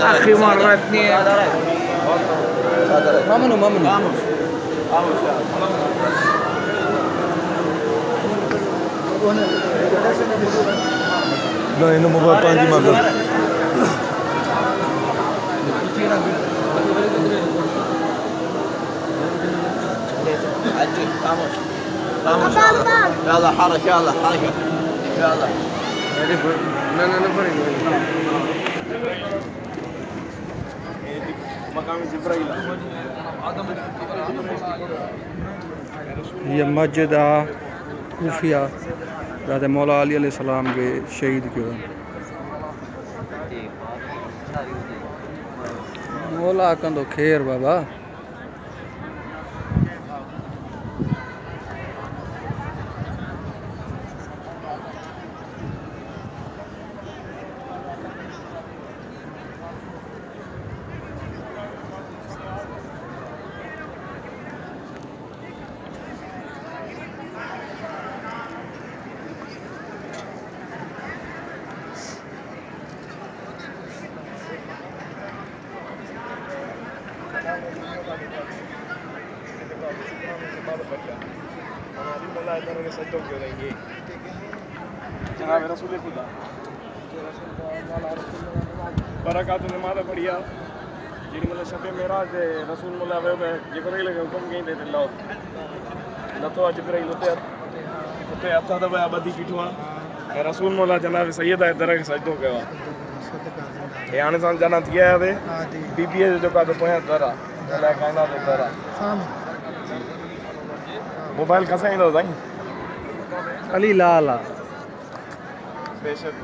أخي مرة اثنين ما منو No, ini mau bawa panji makan. عجل خاموش يلا حرك يلا حركة يلا ये मस्जिद कूफिया ज़ाते मौला अली अलैहिस्सलाम के शहीद के मौला कंदो खैर बाबा जनाब रसूल खुदा बरकात नमाज बढ़िया जी मतलब शबे मेराज दे रसूल मुल्ला वे जिब्राइल के हुक्म कहीं दे लो लतो जिब्राइल उते हथा दबाया बदी पीठवा रसूल मुल्ला जनाब सैयद है दरग सजदो कयो ये हाणे सान जना थिया वे बीबी जो का तो पोया दरा ला कायना तो दरा मोबाइल कसा इंदो साईं अली लाला बेशक